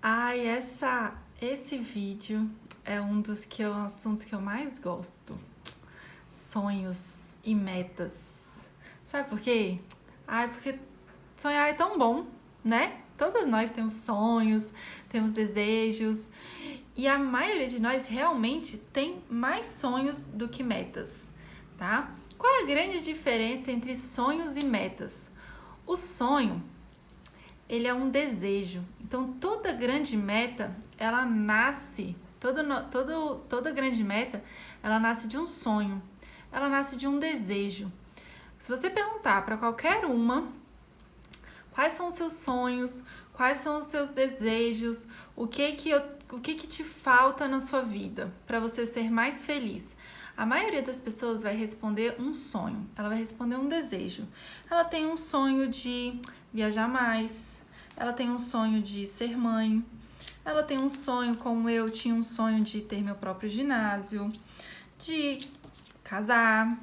Ai, esse vídeo é assuntos que eu mais gosto. Sonhos e metas. Sabe por quê? Ai, porque sonhar é tão bom, né? Todos nós temos sonhos, temos desejos, e a maioria de nós realmente tem mais sonhos do que metas, tá? Qual é a grande diferença entre sonhos e metas? O sonho, ele é um desejo. Então, toda grande meta, ela nasce, toda grande meta, ela nasce de um sonho, ela nasce de um desejo. Se você perguntar para qualquer uma, quais são os seus sonhos, quais são os seus desejos, o que que te falta na sua vida para você ser mais feliz? A maioria das pessoas vai responder um sonho, ela vai responder um desejo. Ela tem um sonho de viajar mais, ela tem um sonho de ser mãe, ela tem um sonho, como eu tinha um sonho de ter meu próprio ginásio, de casar.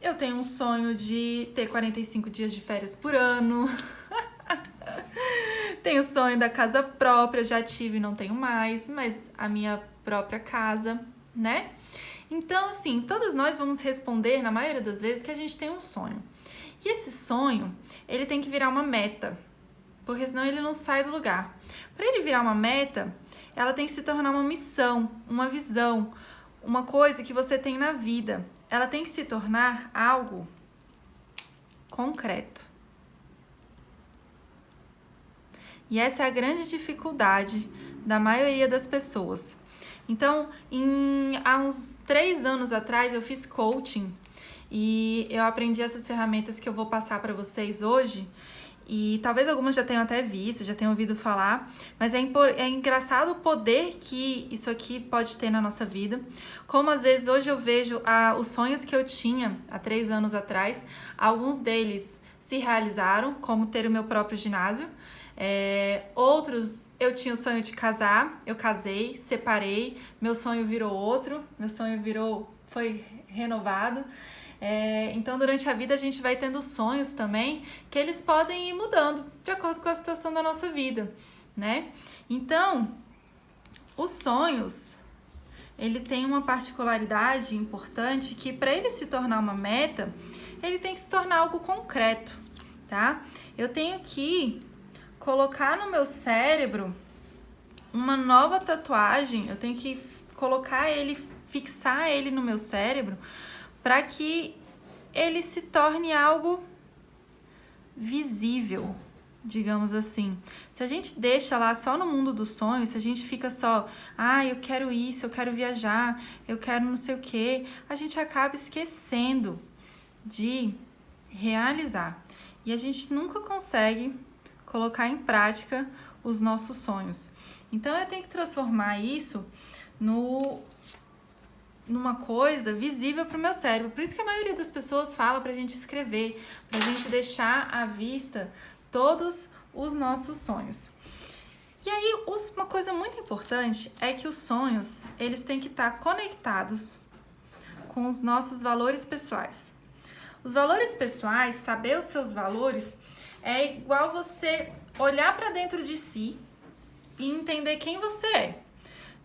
Eu tenho um sonho de ter 45 dias de férias por ano. Tenho o sonho da casa própria, já tive e não tenho mais, mas a minha própria casa, né? Então, assim, todos nós vamos responder, na maioria das vezes, que a gente tem um sonho. E esse sonho, ele tem que virar uma meta, porque senão ele não sai do lugar. Para ele virar uma meta, ela tem que se tornar uma missão, uma visão, uma coisa que você tem na vida. Ela tem que se tornar algo concreto. E essa é a grande dificuldade da maioria das pessoas. Então, há uns 3 anos atrás, eu fiz coaching e eu aprendi essas ferramentas que eu vou passar para vocês hoje. E talvez algumas já tenham até visto, já tenham ouvido falar, mas é engraçado o poder que isso aqui pode ter na nossa vida. Como às vezes hoje eu vejo os sonhos que eu tinha há 3 anos atrás, alguns deles se realizaram, como ter o meu próprio ginásio. Outros, eu tinha o sonho de casar, eu casei, separei, meu sonho virou outro, foi renovado. Então, durante a vida, a gente vai tendo sonhos também, que eles podem ir mudando de acordo com a situação da nossa vida, né? Então, os sonhos, ele tem uma particularidade importante que, para ele se tornar uma meta, ele tem que se tornar algo concreto, tá? Eu tenho que colocar no meu cérebro uma nova tatuagem, eu tenho que colocar ele, fixar ele no meu cérebro, para que ele se torne algo visível, digamos assim. Se a gente deixa lá só no mundo dos sonhos, se a gente fica só, eu quero isso, eu quero viajar, eu quero não sei o quê, a gente acaba esquecendo de realizar. E a gente nunca consegue colocar em prática os nossos sonhos. Então, eu tenho que transformar isso numa coisa visível para o meu cérebro. Por isso que a maioria das pessoas fala para a gente escrever, para a gente deixar à vista todos os nossos sonhos. E aí, uma coisa muito importante é que os sonhos, eles têm que estar conectados com os nossos valores pessoais. Os valores pessoais, saber os seus valores, é igual você olhar para dentro de si e entender quem você é,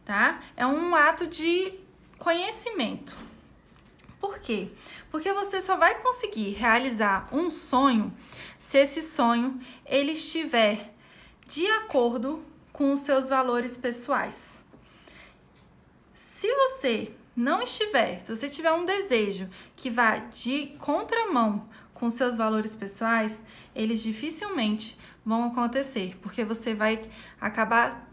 tá? É um ato de conhecimento. Por quê? Porque você só vai conseguir realizar um sonho se esse sonho ele estiver de acordo com os seus valores pessoais. Se você não estiver, se você tiver um desejo que vá de contramão com os seus valores pessoais, eles dificilmente vão acontecer, porque você vai acabar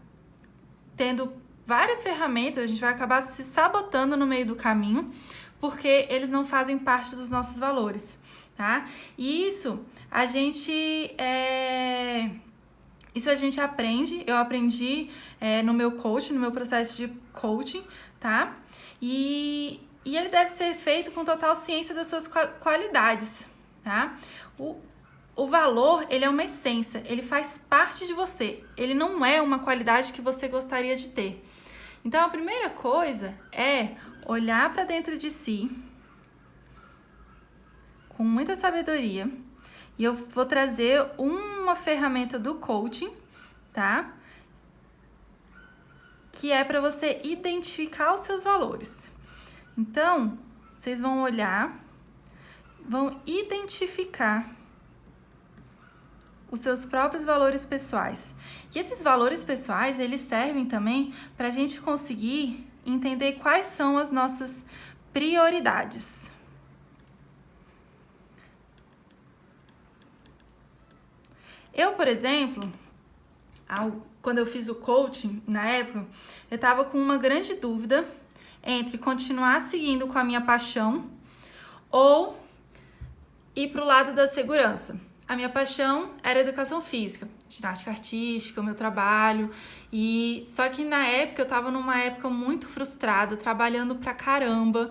tendo várias ferramentas, a gente vai acabar se sabotando no meio do caminho, porque eles não fazem parte dos nossos valores, tá? E isso a gente aprende, eu aprendi no meu coaching, no meu processo de coaching, tá? E ele deve ser feito com total ciência das suas qualidades, tá? O valor, ele é uma essência, ele faz parte de você, ele não é uma qualidade que você gostaria de ter. Então, a primeira coisa é olhar para dentro de si com muita sabedoria. E eu vou trazer uma ferramenta do coaching, tá? que é para você identificar os seus valores. Então, vocês vão olhar, vão identificar os seus próprios valores pessoais. E esses valores pessoais, eles servem também para a gente conseguir entender quais são as nossas prioridades. Eu, por exemplo, quando eu fiz o coaching, na época, eu estava com uma grande dúvida entre continuar seguindo com a minha paixão ou ir para o lado da segurança. A minha paixão era educação física, ginástica artística, o meu trabalho. Só que na época eu tava numa época muito frustrada, trabalhando pra caramba,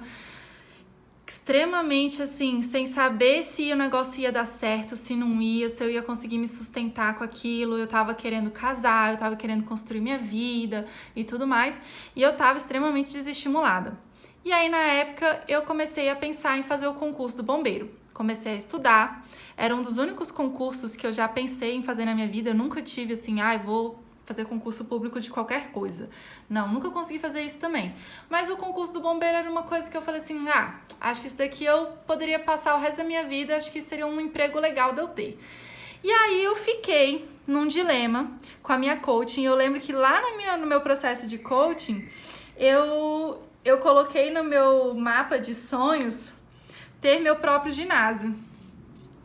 extremamente assim, sem saber se o negócio ia dar certo, se não ia, se eu ia conseguir me sustentar com aquilo. Eu tava querendo casar, eu tava querendo construir minha vida e tudo mais. E eu tava extremamente desestimulada. E aí na época eu comecei a pensar em fazer o concurso do bombeiro. Comecei a estudar, era um dos únicos concursos que eu já pensei em fazer na minha vida. Eu nunca tive assim, vou fazer concurso público de qualquer coisa. Não, nunca consegui fazer isso também. Mas o concurso do bombeiro era uma coisa que eu falei assim, acho que isso daqui eu poderia passar o resto da minha vida, acho que seria um emprego legal de eu ter. E aí eu fiquei num dilema com a minha coaching. Eu lembro que lá no meu processo de coaching, eu coloquei no meu mapa de sonhos ter meu próprio ginásio,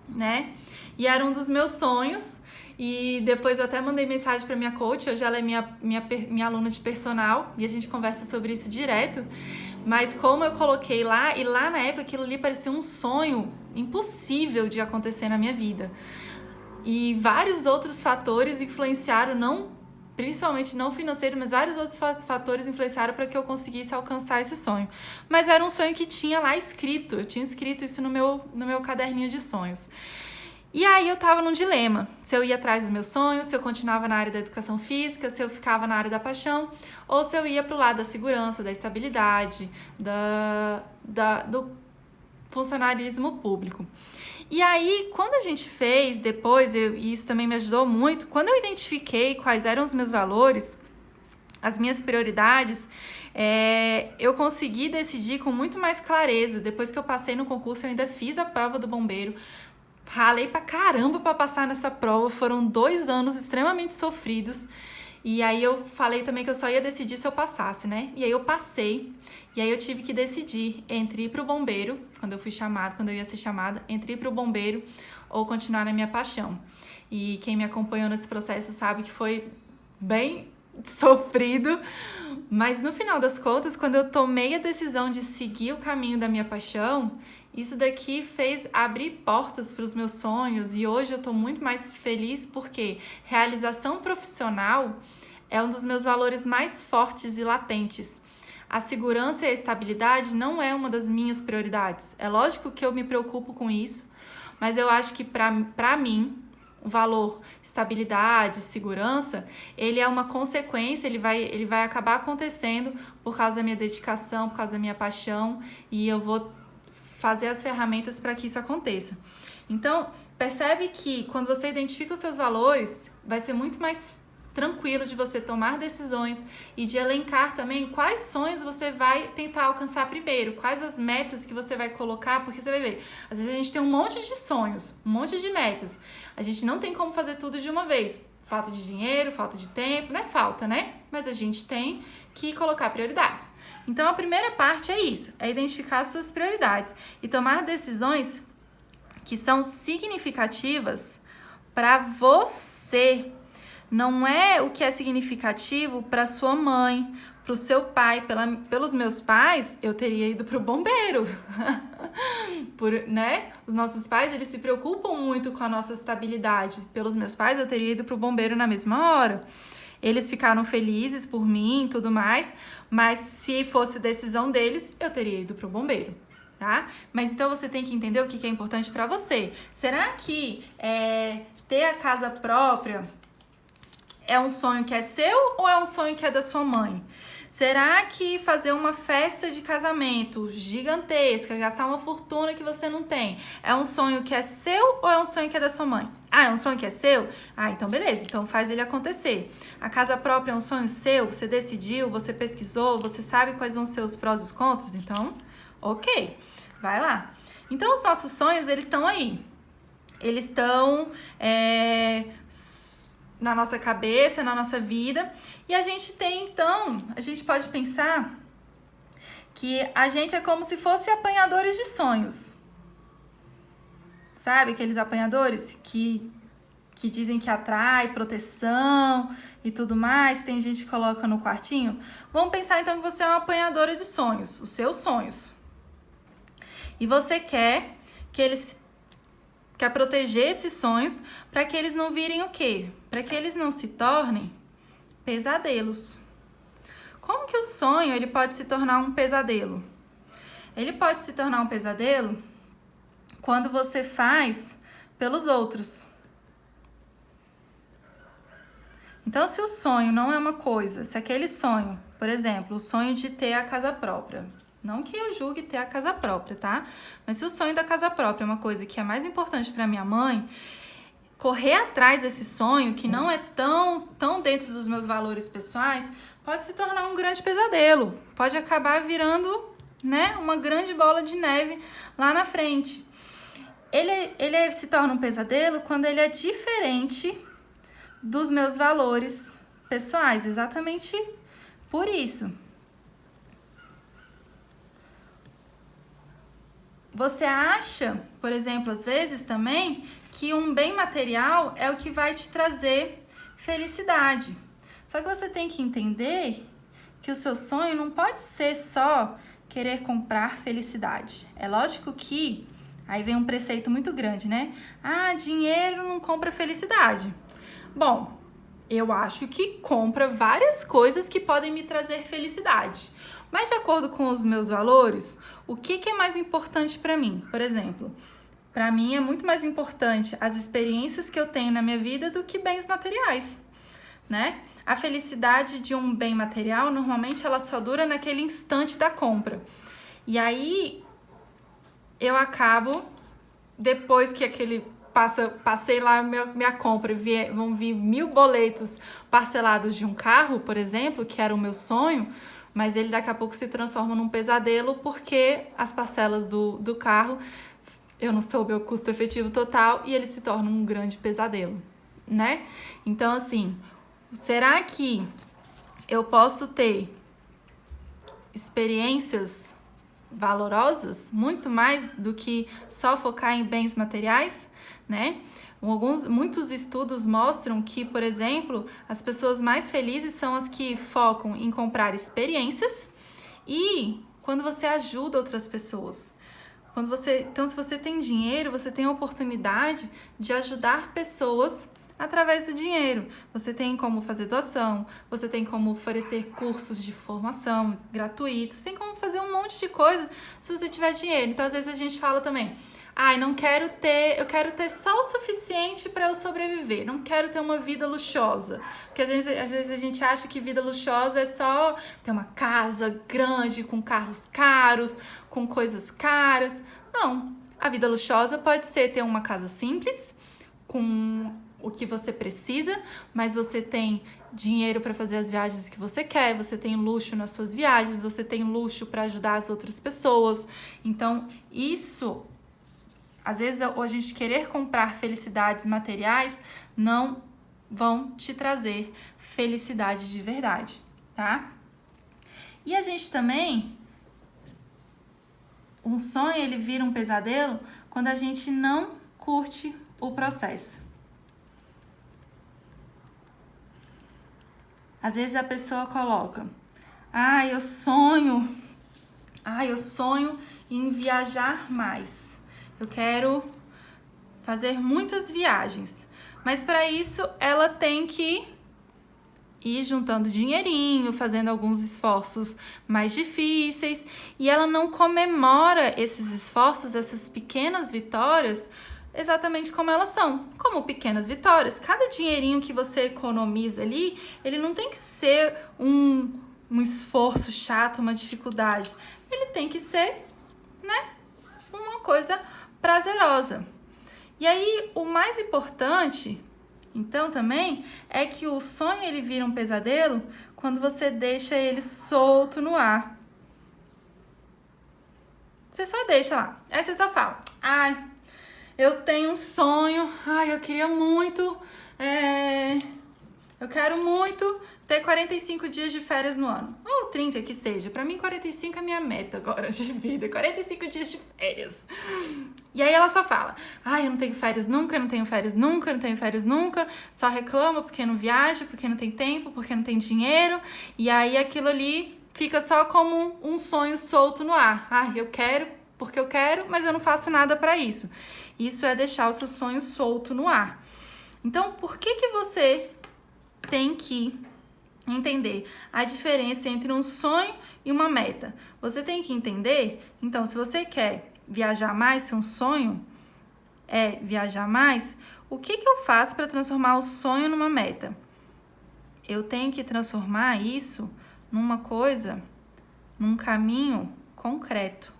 né? E era um dos meus sonhos. E depois eu até mandei mensagem para minha coach. Hoje ela é minha aluna de personal e a gente conversa sobre isso direto. Mas como eu coloquei lá, e lá na época aquilo ali parecia um sonho impossível de acontecer na minha vida. E vários outros fatores influenciaram, principalmente não financeiro, mas vários outros fatores influenciaram para que eu conseguisse alcançar esse sonho. Mas era um sonho que tinha lá escrito, eu tinha escrito isso no meu caderninho de sonhos. E aí eu tava num dilema, se eu ia atrás do meu sonho, se eu continuava na área da educação física, se eu ficava na área da paixão, ou se eu ia pro lado da segurança, da estabilidade, do funcionarismo público. E aí, quando a gente fez depois, e isso também me ajudou muito, quando eu identifiquei quais eram os meus valores, as minhas prioridades, eu consegui decidir com muito mais clareza. Depois que eu passei no concurso, eu ainda fiz a prova do bombeiro, ralei pra caramba pra passar nessa prova, foram 2 anos extremamente sofridos. E aí eu falei também que eu só ia decidir se eu passasse, né? E aí eu passei, e aí eu tive que decidir entre ir pro bombeiro, quando eu ia ser chamada, entre ir pro bombeiro ou continuar na minha paixão. E quem me acompanhou nesse processo sabe que foi bem sofrido, mas no final das contas, quando eu tomei a decisão de seguir o caminho da minha paixão, isso daqui fez abrir portas para os meus sonhos, e hoje eu estou muito mais feliz porque realização profissional é um dos meus valores mais fortes e latentes. A segurança e a estabilidade não é uma das minhas prioridades. É lógico que eu me preocupo com isso, mas eu acho que para mim o valor estabilidade, segurança, ele é uma consequência, ele vai acabar acontecendo por causa da minha dedicação, por causa da minha paixão, e eu vou fazer as ferramentas para que isso aconteça. Então, percebe que quando você identifica os seus valores, vai ser muito mais tranquilo de você tomar decisões e de elencar também quais sonhos você vai tentar alcançar primeiro, quais as metas que você vai colocar, porque você vai ver, às vezes a gente tem um monte de sonhos, um monte de metas, a gente não tem como fazer tudo de uma vez, falta de dinheiro, falta de tempo, não é falta, né? Mas a gente tem que colocar prioridades. Então a primeira parte é isso, é identificar as suas prioridades e tomar decisões que são significativas para você. Não é o que é significativo para sua mãe, para o seu pai. Pelos meus pais, eu teria ido para o bombeiro. Né? Os nossos pais, eles se preocupam muito com a nossa estabilidade. Pelos meus pais, eu teria ido para o bombeiro na mesma hora. Eles ficaram felizes por mim e tudo mais, mas se fosse decisão deles, eu teria ido para o bombeiro. Tá? Mas então você tem que entender o que é importante para você. Será que ter a casa própria é um sonho que é seu ou é um sonho que é da sua mãe? Será que fazer uma festa de casamento gigantesca, gastar uma fortuna que você não tem, é um sonho que é seu ou é um sonho que é da sua mãe? Ah, é um sonho que é seu? Ah, então beleza, então faz ele acontecer. A casa própria é um sonho seu, você decidiu, você pesquisou, você sabe quais vão ser os prós e os contras, então, ok, vai lá. Então, os nossos sonhos, eles estão aí. Eles estão na nossa cabeça, na nossa vida, e a gente tem, então, a gente pode pensar que a gente é como se fosse apanhadores de sonhos. Sabe, aqueles apanhadores que dizem que atrai proteção e tudo mais, tem gente que coloca no quartinho. Vamos pensar então que você é uma apanhadora de sonhos, os seus sonhos. E você quer proteger esses sonhos para que eles não virem o quê? Para que eles não se tornem pesadelos. Como que o sonho ele pode se tornar um pesadelo? Ele pode se tornar um pesadelo quando você faz pelos outros. Então, se o sonho não é uma coisa, se aquele sonho, por exemplo, o sonho de ter a casa própria, não que eu julgue ter a casa própria, tá? Mas se o sonho da casa própria é uma coisa que é mais importante para minha mãe, correr atrás desse sonho, que não é tão dentro dos meus valores pessoais, pode se tornar um grande pesadelo. Pode acabar virando, né, uma grande bola de neve lá na frente. Ele se torna um pesadelo quando ele é diferente dos meus valores pessoais, exatamente por isso. Você acha, por exemplo, às vezes também, que um bem material é o que vai te trazer felicidade. Só que você tem que entender que o seu sonho não pode ser só querer comprar felicidade. É lógico que aí vem um preceito muito grande, né? Ah, dinheiro não compra felicidade. Bom, eu acho que compra várias coisas que podem me trazer felicidade. Mas de acordo com os meus valores, o que é mais importante para mim? Por exemplo, para mim é muito mais importante as experiências que eu tenho na minha vida do que bens materiais, né? A felicidade de um bem material, normalmente ela só dura naquele instante da compra. E aí, eu acabo, depois que passei lá minha compra e vão vir 1000 boletos parcelados de um carro, por exemplo, que era o meu sonho, mas ele daqui a pouco se transforma num pesadelo porque as parcelas do carro, eu não soube o custo efetivo total e ele se torna um grande pesadelo, né? Então, assim, será que eu posso ter experiências valorosas, muito mais do que só focar em bens materiais, né? Muitos estudos mostram que, por exemplo, as pessoas mais felizes são as que focam em comprar experiências e quando você ajuda outras pessoas. Então, se você tem dinheiro, você tem a oportunidade de ajudar pessoas através do dinheiro. Você tem como fazer doação, você tem como oferecer cursos de formação gratuitos, tem como fazer um monte de coisa se você tiver dinheiro. Então, às vezes a gente fala também, eu quero ter só o suficiente para eu sobreviver, não quero ter uma vida luxuosa. Porque às vezes a gente acha que vida luxuosa é só ter uma casa grande, com carros caros, com coisas caras. Não, a vida luxuosa pode ser ter uma casa simples, com o que você precisa, mas você tem dinheiro para fazer as viagens que você quer, você tem luxo nas suas viagens, você tem luxo para ajudar as outras pessoas. Então, isso, às vezes, a gente querer comprar felicidades materiais não vão te trazer felicidade de verdade, tá? E a gente também, um sonho, ele vira um pesadelo quando a gente não curte o processo. Às vezes a pessoa coloca, eu sonho em viajar mais. Eu quero fazer muitas viagens. Mas para isso ela tem que ir juntando dinheirinho, fazendo alguns esforços mais difíceis. E ela não comemora esses esforços, essas pequenas vitórias, exatamente como elas são, como pequenas vitórias. Cada dinheirinho que você economiza ali, ele não tem que ser um esforço chato, uma dificuldade. Ele tem que ser, né, uma coisa prazerosa. E aí, o mais importante, então, também, é que o sonho ele vira um pesadelo quando você deixa ele solto no ar. Você só deixa lá. Aí você só fala, ai, eu tenho um sonho, ai, eu queria muito, eu quero muito ter 45 dias de férias no ano. Ou 30 que seja. Pra mim, 45 é minha meta agora de vida. 45 dias de férias. E aí ela só fala, ai, eu não tenho férias nunca, eu não tenho férias nunca, eu não tenho férias nunca. Só reclama porque não viaja, porque não tem tempo, porque não tem dinheiro. E aí aquilo ali fica só como um sonho solto no ar. Ai, eu quero porque eu quero, mas eu não faço nada pra isso. Isso é deixar o seu sonho solto no ar. Então, por que você tem que entender a diferença entre um sonho e uma meta? Você tem que entender, então, se você quer viajar mais, se um sonho é viajar mais, o que eu faço para transformar o sonho numa meta? Eu tenho que transformar isso numa coisa, num caminho concreto.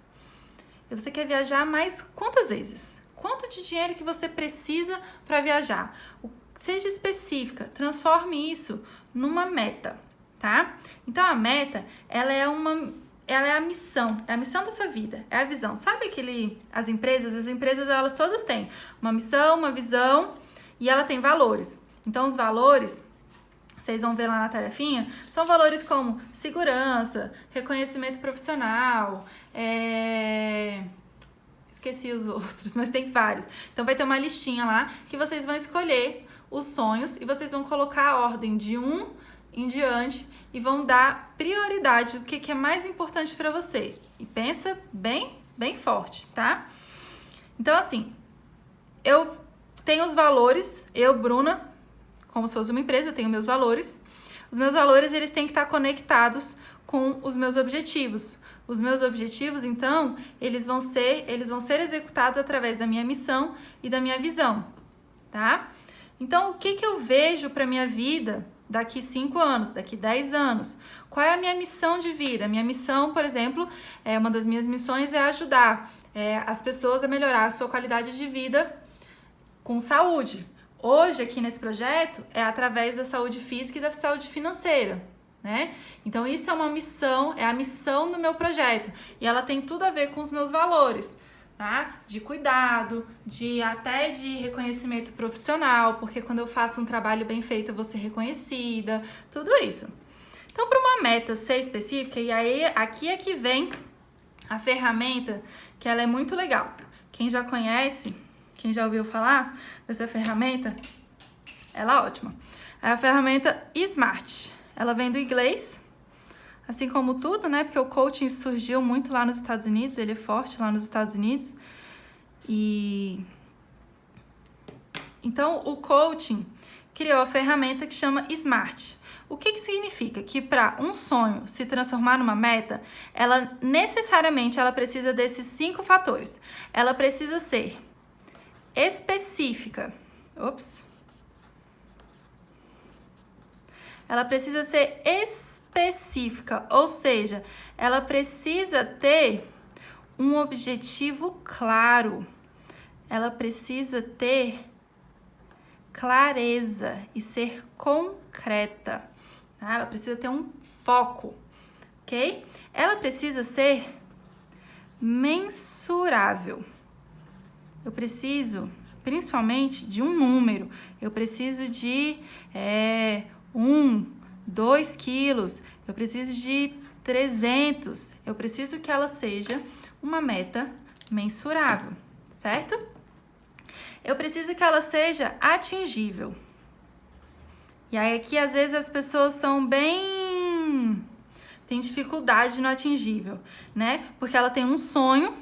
E você quer viajar mais quantas vezes? Quanto de dinheiro que você precisa para viajar? Seja específica, transforme isso numa meta, tá? Então, a meta, ela é a missão da sua vida, é a visão. Sabe as empresas, elas todas têm uma missão, uma visão e ela tem valores. Então, os valores, vocês vão ver lá na tarefinha, são valores como segurança, reconhecimento profissional, esqueci os outros, mas tem vários. Então, vai ter uma listinha lá que vocês vão escolher os sonhos e vocês vão colocar a ordem de um em diante e vão dar prioridade do que é mais importante para você. E pensa bem forte, tá? Então, assim, eu tenho os valores, eu, Bruna, como se fosse uma empresa, eu tenho meus valores. Os meus valores, eles têm que estar conectados com os meus objetivos. Os meus objetivos, então, eles vão ser executados através da minha missão e da minha visão, tá? Então, o que eu vejo para minha vida daqui 5 anos, daqui 10 anos? Qual é a minha missão de vida? Minha missão, por exemplo, uma das minhas missões é ajudar as pessoas a melhorar a sua qualidade de vida com saúde. Hoje, aqui nesse projeto, é através da saúde física e da saúde financeira, né? Então, isso é uma missão, é a missão do meu projeto. E ela tem tudo a ver com os meus valores, tá? De cuidado, até de reconhecimento profissional, porque quando eu faço um trabalho bem feito, eu vou ser reconhecida, tudo isso. Então, para uma meta ser específica, e aí aqui é que vem a ferramenta, que ela é muito legal. Quem já conhece, quem já ouviu falar dessa ferramenta, ela é ótima. É a ferramenta SMART. Ela vem do inglês, assim como tudo, né? Porque o coaching surgiu muito lá nos Estados Unidos, ele é forte lá nos Estados Unidos. E então, o coaching criou a ferramenta que chama SMART. O que significa? Que para um sonho se transformar numa meta, ela necessariamente precisa desses 5 fatores. Ela precisa ser específica. Ela precisa ser específica, ou seja, ela precisa ter um objetivo claro. Ela precisa ter clareza e ser concreta. Tá? Ela precisa ter um foco, ok? Ela precisa ser mensurável. Eu preciso, principalmente, de um número. Eu preciso de 2 quilos. Eu preciso de 300. Eu preciso que ela seja uma meta mensurável, certo? Eu preciso que ela seja atingível. E aí aqui, às vezes, as pessoas têm dificuldade no atingível, né? Porque ela tem um sonho.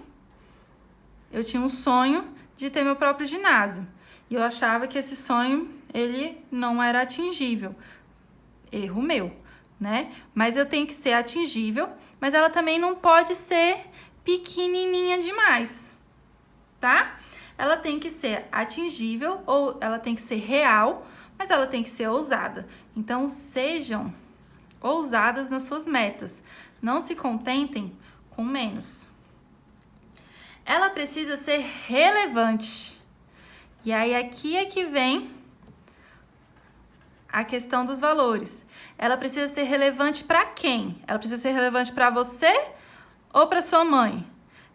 Eu tinha um sonho de ter meu próprio ginásio. E eu achava que esse sonho, ele não era atingível. Erro meu, né? Mas eu tenho que ser atingível, mas ela também não pode ser pequenininha demais, tá? Ela tem que ser atingível ou ela tem que ser real, mas ela tem que ser ousada. Então, sejam ousadas nas suas metas. Não se contentem com menos. Ela precisa ser relevante. E aí, aqui é que vem a questão dos valores. Ela precisa ser relevante para quem? Ela precisa ser relevante para você ou para sua mãe?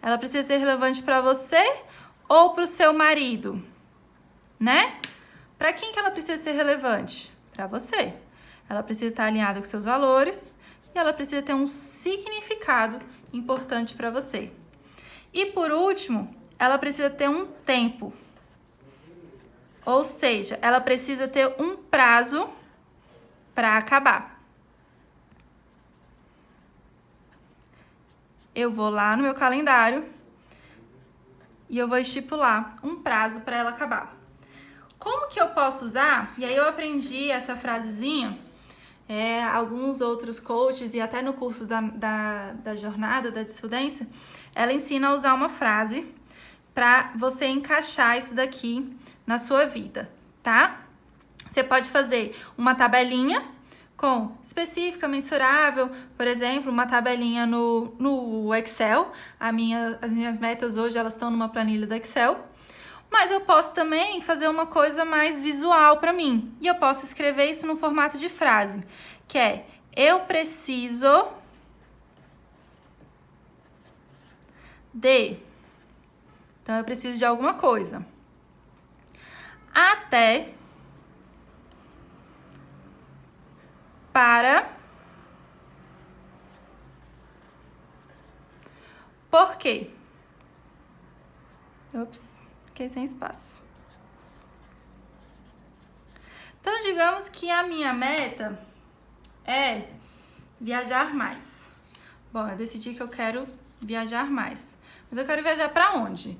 Ela precisa ser relevante para você ou para o seu marido? Né? Para quem que ela precisa ser relevante? Para você. Ela precisa estar alinhada com seus valores e ela precisa ter um significado importante para você. E por último, ela precisa ter um tempo. Ou seja, ela precisa ter um prazo para acabar. Eu vou lá no meu calendário e eu vou estipular um prazo para ela acabar. Como que eu posso usar? E aí eu aprendi essa frasezinha, alguns outros coaches e até no curso da jornada da Desfudência, ela ensina a usar uma frase para você encaixar isso daqui na sua vida, tá? Você pode fazer uma tabelinha com específica, mensurável, por exemplo, uma tabelinha no Excel. As minhas metas hoje, elas estão numa planilha do Excel. Mas eu posso também fazer uma coisa mais visual para mim. E eu posso escrever isso no formato de frase, que é: eu preciso de... Então, eu preciso de alguma coisa. Até... para... Por quê? Ops, fiquei sem espaço. Então, digamos que a minha meta é viajar mais. Bom, eu decidi que eu quero viajar mais. Mas eu quero viajar para onde?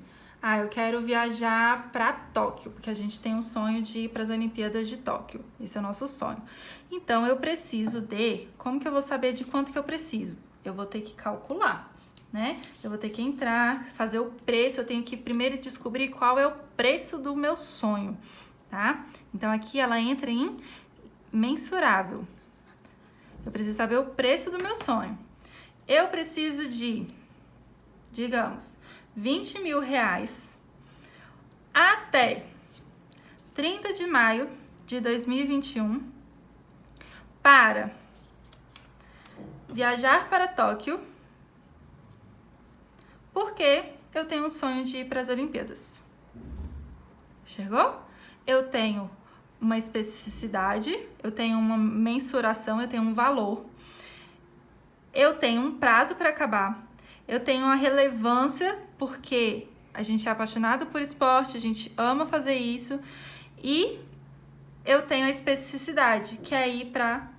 Eu quero viajar para Tóquio, porque a gente tem um sonho de ir para as Olimpíadas de Tóquio. Esse é o nosso sonho. Então, eu preciso de... Como que eu vou saber de quanto que eu preciso? Eu vou ter que calcular, né? Eu vou ter que entrar, fazer o preço. Eu tenho que primeiro descobrir qual é o preço do meu sonho, tá? Então, aqui ela entra em mensurável. Eu preciso saber o preço do meu sonho. Eu preciso de, digamos, 20 mil reais até 30 de maio de 2021 para viajar para Tóquio, porque eu tenho um sonho de ir para as Olimpíadas. Enxergou? Eu tenho uma especificidade, eu tenho uma mensuração, eu tenho um valor, eu tenho um prazo para acabar, eu tenho uma relevância, porque a gente é apaixonado por esporte, a gente ama fazer isso, e eu tenho a especificidade, que é ir para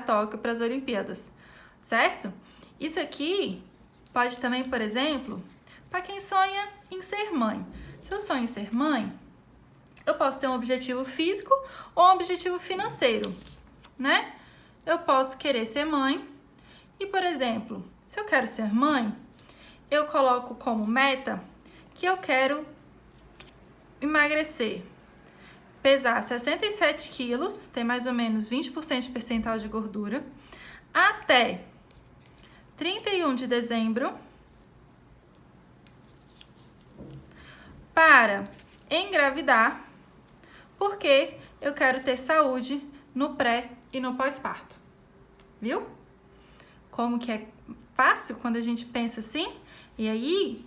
Tóquio, para as Olimpíadas, certo? Isso aqui pode também, por exemplo, para quem sonha em ser mãe. Se eu sonho em ser mãe, eu posso ter um objetivo físico ou um objetivo financeiro, né? Eu posso querer ser mãe e, por exemplo, se eu quero ser mãe, eu coloco como meta que eu quero emagrecer, pesar 67 quilos, ter mais ou menos 20% de percentual de gordura, até 31 de dezembro, para engravidar, porque eu quero ter saúde no pré e no pós-parto. Viu? Como que é fácil quando a gente pensa assim? E aí,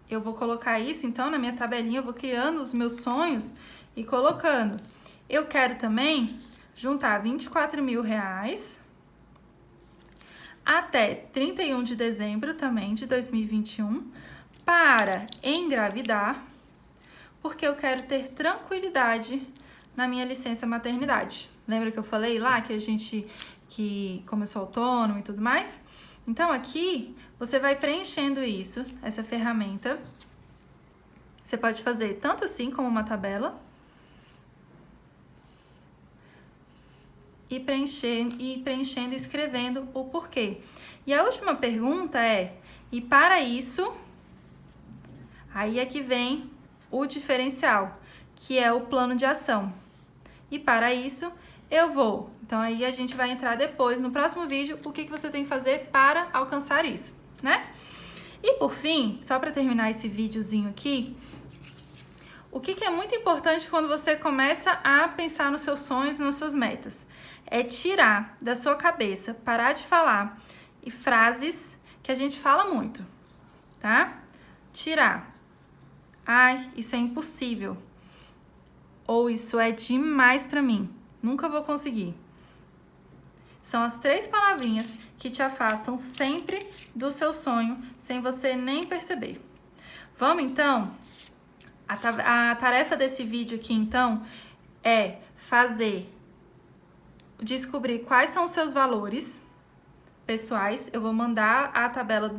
eu vou colocar isso, então, na minha tabelinha, eu vou criando os meus sonhos e colocando. Eu quero também juntar 24 mil reais até 31 de dezembro também de 2021 para engravidar, porque eu quero ter tranquilidade na minha licença maternidade. Lembra que eu falei lá que começou autônomo e tudo mais? Então, aqui, você vai preenchendo isso, essa ferramenta. Você pode fazer tanto assim como uma tabela. E preenchendo e escrevendo o porquê. E a última pergunta é, e para isso, aí é que vem o diferencial, que é o plano de ação. E para isso, eu vou. Então, aí a gente vai entrar depois, no próximo vídeo, o que você tem que fazer para alcançar isso, né? E por fim, só para terminar esse videozinho aqui, O que é muito importante quando você começa a pensar nos seus sonhos e nas suas metas? É tirar da sua cabeça, parar de falar e frases que a gente fala muito, tá? Tirar. Ai, isso é impossível. Ou isso é demais pra mim. Nunca vou conseguir. São as 3 palavrinhas que te afastam sempre do seu sonho, sem você nem perceber. Vamos então? A tarefa desse vídeo aqui, então, é descobrir quais são os seus valores pessoais. Eu vou mandar a tabela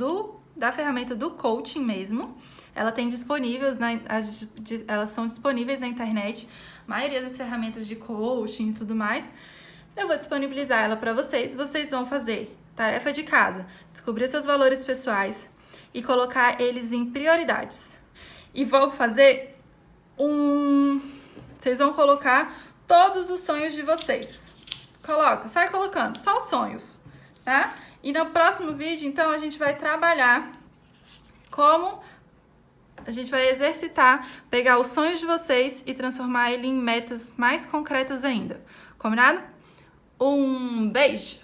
da ferramenta do coaching mesmo. Elas são disponíveis na internet, a maioria das ferramentas de coaching e tudo mais. Eu vou disponibilizar ela para vocês. Vocês vão fazer tarefa de casa, descobrir seus valores pessoais e colocar eles em prioridades. E vou fazer Vocês vão colocar todos os sonhos de vocês. Sai colocando, só os sonhos, tá? E no próximo vídeo, então, a gente vai trabalhar a gente vai exercitar, pegar os sonhos de vocês e transformar ele em metas mais concretas ainda. Combinado? Um beijo!